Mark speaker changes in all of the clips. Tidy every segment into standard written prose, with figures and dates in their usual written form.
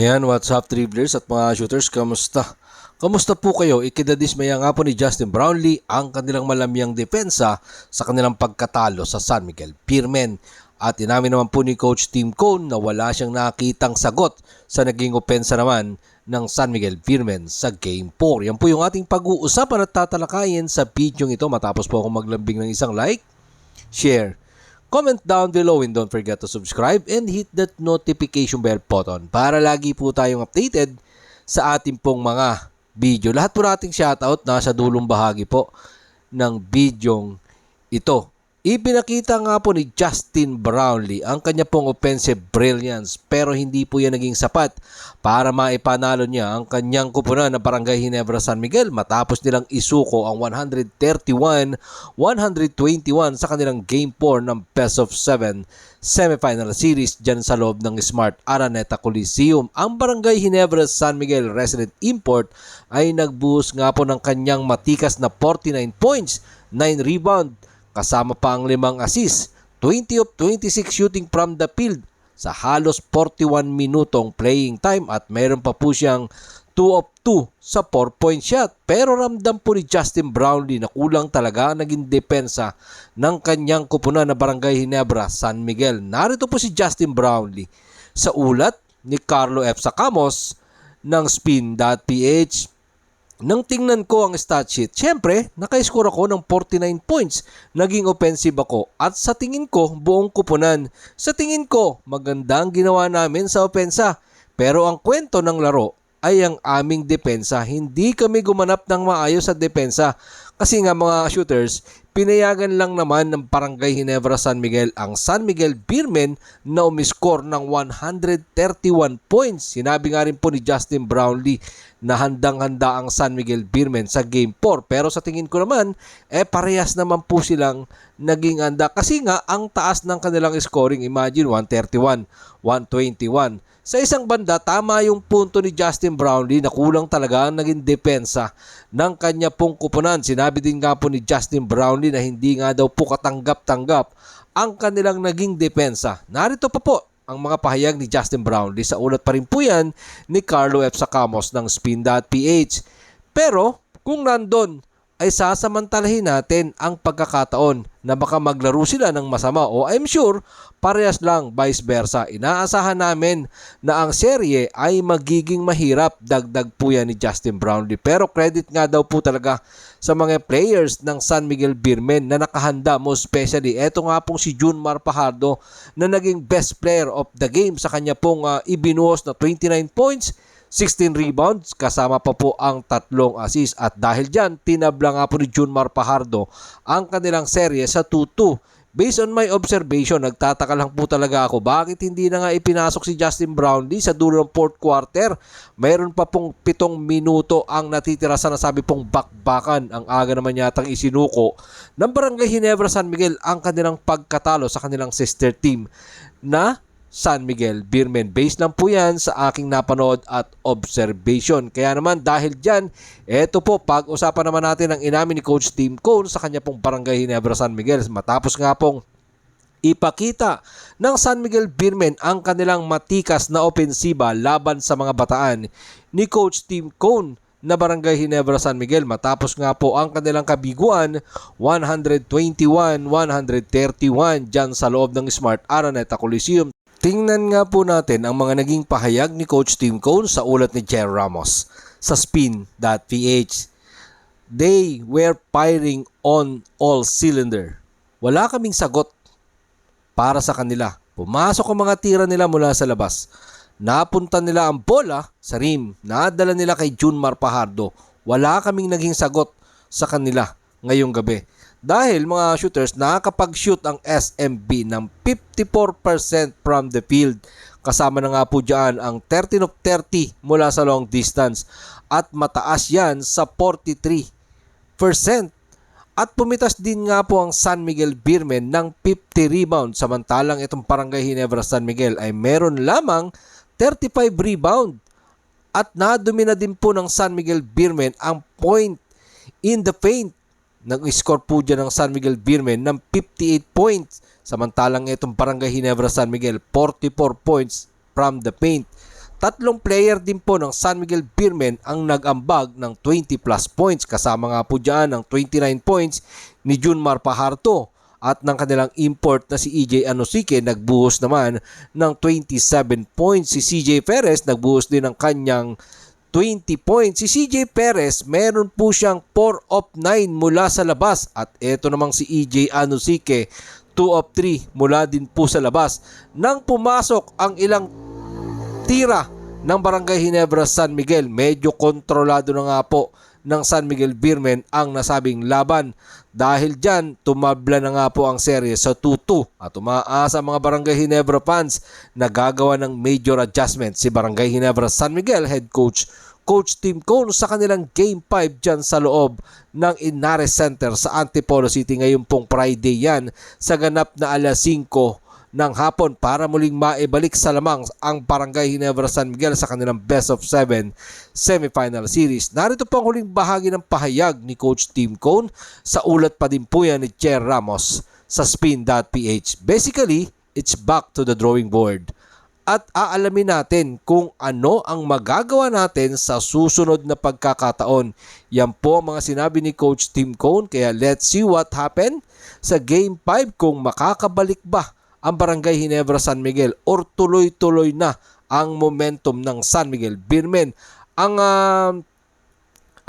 Speaker 1: Ayan, what's up dribblers at mga shooters, kamusta? Kamusta po kayo? Ikidadismaya nga po ni Justin Brownlee ang kanilang malamyang depensa sa kanilang pagkatalo sa San Miguel Beermen. At inamin naman po ni Coach Tim Cone na wala siyang nakitang sagot sa naging opensa naman ng San Miguel Beermen sa Game 4. Yan po yung ating pag-uusapan at tatalakayin sa video ito matapos po akong maglambing ng isang like, share, comment down below and don't forget to subscribe and hit that notification bell button para lagi po tayong updated sa ating pong mga video. Lahat po nating shoutout nasa dulong bahagi po ng videong ito. Ipinakita nga po ni Justin Brownlee ang kanya pong offensive brilliance pero hindi po yan naging sapat para maipanalo niya ang kanyang kupunan na Barangay Ginebra San Miguel matapos nilang isuko ang 131-121 sa kanilang Game 4 ng Best of 7 semifinal series dyan sa loob ng Smart Araneta Coliseum. Ang Barangay Ginebra San Miguel Resident Import ay nagbuhos nga po ng kanyang matikas na 49 points, 9 rebound, kasama pa ang 5 assist, 20 of 26 shooting from the field sa halos 41 minutong playing time at meron pa po siyang 2 of 2 sa 4-point shot. Pero ramdam po ni Justin Brownlee na kulang talaga ang naging depensa ng kanyang kupunan na Barangay Ginebra San Miguel. Narito po si Justin Brownlee sa ulat ni Carlo F. Sacamos ng Spin.ph. Nang tingnan ko ang stat sheet, syempre, naka-score ako ng 49 points. Naging offensive ako at sa tingin ko, buong kupunan. Sa tingin ko, maganda ang ginawa namin sa opensa. Pero ang kwento ng laro ay ang aming depensa. Hindi kami gumanap ng maayos sa depensa. Kasi nga mga shooters, pinayagan lang naman ng Barangay Ginebra San Miguel ang San Miguel Beermen na umiscore ng 131 points. Sinabi nga rin po ni Justin Brownlee na handang-handa ang San Miguel Beermen sa Game 4. Pero sa tingin ko naman, parehas naman po silang naging handa. Kasi nga, ang taas ng kanilang scoring, imagine 131, 121. Sa isang banda, tama yung punto ni Justin Brownlee na kulang talaga ang naging depensa ng kanya pong kupunan. Sinabi din nga po ni Justin Brownlee na hindi nga daw po katanggap-tanggap ang kanilang naging depensa. Narito pa po ang mga pahayag ni Justin Brownlee. Sa ulat pa rin po yan ni Carlo F. Sacamos ng Spin.ph. Pero kung nandun, ay sasamantalahin natin ang pagkakataon na baka maglaro sila ng masama o I'm sure parehas lang vice versa. Inaasahan namin na ang serye ay magiging mahirap, dagdag po yan ni Justin Brownlee. Pero credit nga daw po talaga sa mga players ng San Miguel Beermen na nakahanda, most especially eto nga pong si Junmar Fajardo na naging best player of the game sa kanya pong ibinuhos na 29 points, 16 rebounds, kasama pa po ang 3 assist. At dahil dyan, tinabla nga po ni Junmar Fajardo ang kanilang serye sa 2-2. Based on my observation, nagtataka lang po talaga ako bakit hindi na nga ipinasok si Justin Brownlee sa dulo ng 4th quarter. Mayroon pa pong 7 minuto ang natitira sa nasabi pong bakbakan. Ang aga naman yatang isinuko ng Barangay Ginebra San Miguel ang kanilang pagkatalo sa kanilang sister team na San Miguel Beermen. Based lang po yan sa aking napanood at observation. Kaya naman dahil dyan, eto po, pag-usapan naman natin ang inamin ni Coach Tim Cone sa kanya pong Barangay Ginebra San Miguel. Matapos nga pong ipakita ng San Miguel Beermen ang kanilang matikas na opensiba laban sa mga bataan ni Coach Tim Cone na Barangay Ginebra San Miguel. Matapos nga po ang kanilang kabiguan 121-131 dyan sa loob ng Smart Araneta Coliseum. Tingnan nga po natin ang mga naging pahayag ni Coach Tim Cone sa ulat ni Jer Ramos sa Spin.ph. They were firing on all cylinder. Wala kaming sagot para sa kanila. Pumasok ang mga tira nila mula sa labas. Napunta nila ang bola sa rim. Nadala nila kay Junmar Fajardo. Wala kaming naging sagot sa kanila ngayong gabi. Dahil mga shooters, nakakapag-shoot ang SMB ng 54% from the field. Kasama na nga po dyan ang 13 of 30 mula sa long distance. At mataas yan sa 43%. At pumitas din nga po ang San Miguel Beermen ng 50 rebounds. Samantalang itong Barangay Ginebra San Miguel ay meron lamang 35 rebound. At nadumi na din po ng San Miguel Beermen ang point in the paint. Nag-score po dyan ng San Miguel Beermen ng 58 points. Samantalang itong Barangay Ginebra San Miguel, 44 points from the paint. Tatlong player din po ng San Miguel Beermen ang nag-ambag ng 20 plus points. Kasama nga po dyan ang 29 points ni Junmar Pajarto. At ng kanilang import na si EJ Anosike nagbuhos naman ng 27 points. Si CJ Perez nagbuhos din ng kanyang 20 points. Si CJ Perez meron po siyang 4 of 9 mula sa labas. At eto namang si EJ Anosike 2 of 3 mula din po sa labas. Nang pumasok ang ilang tira ng Barangay Ginebra San Miguel, medyo kontrolado na nga po ng San Miguel Beermen ang nasabing laban. Dahil dyan, tumabla na nga po ang serye sa 2-2 at umaasa mga Barangay Ginebra fans na gagawa ng major adjustment si Barangay Ginebra San Miguel head coach Coach Tim Cone sa kanilang Game 5 dyan sa loob ng Inares Center sa Antipolo City ngayong pong Friday yan sa ganap na alas 5 ng hapon para muling maibalik sa lamang ang Barangay Ginebra San Miguel sa kanilang best of 7 semifinal series. Narito po ang huling bahagi ng pahayag ni Coach Tim Cone, sa ulat pa din po yan ni Cher Ramos sa spin.ph. Basically, it's back to the drawing board. At aalamin natin kung ano ang magagawa natin sa susunod na pagkakataon. Yan po ang mga sinabi ni Coach Tim Cone, kaya let's see what happened sa Game 5 kung makakabalik ba ang Barangay Ginebra San Miguel or tuloy-tuloy na ang momentum ng San Miguel Beermen. Ang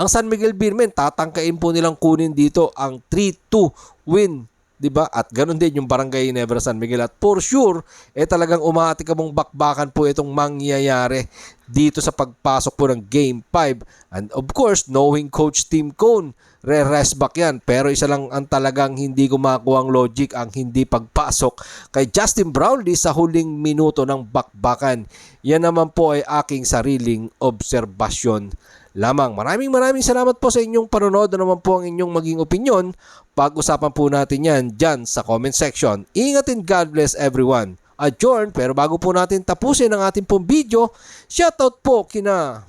Speaker 1: San Miguel Beermen, tatangkain po nilang kunin dito ang 3-2 win, 'di ba? At ganoon din yung Barangay Ginebra San Miguel. At for sure, talagang umaatikabong bakbakan po itong mangyayari dito sa pagpasok po ng Game 5. And of course, knowing Coach Tim Cone, re-rest back yan. Pero isa lang ang talagang hindi gumakuha ang logic, ang hindi pagpasok kay Justin Brownlee sa huling minuto ng bakbakan. Yan naman po ay aking sariling obserbasyon lamang. Maraming salamat po sa inyong panonood. Ano naman po ang inyong maging opinion? Pag-usapan po natin yan dyan sa comment section. Ingat and God bless everyone. Adjourn, pero bago po natin tapusin ang ating pong video, shoutout po kina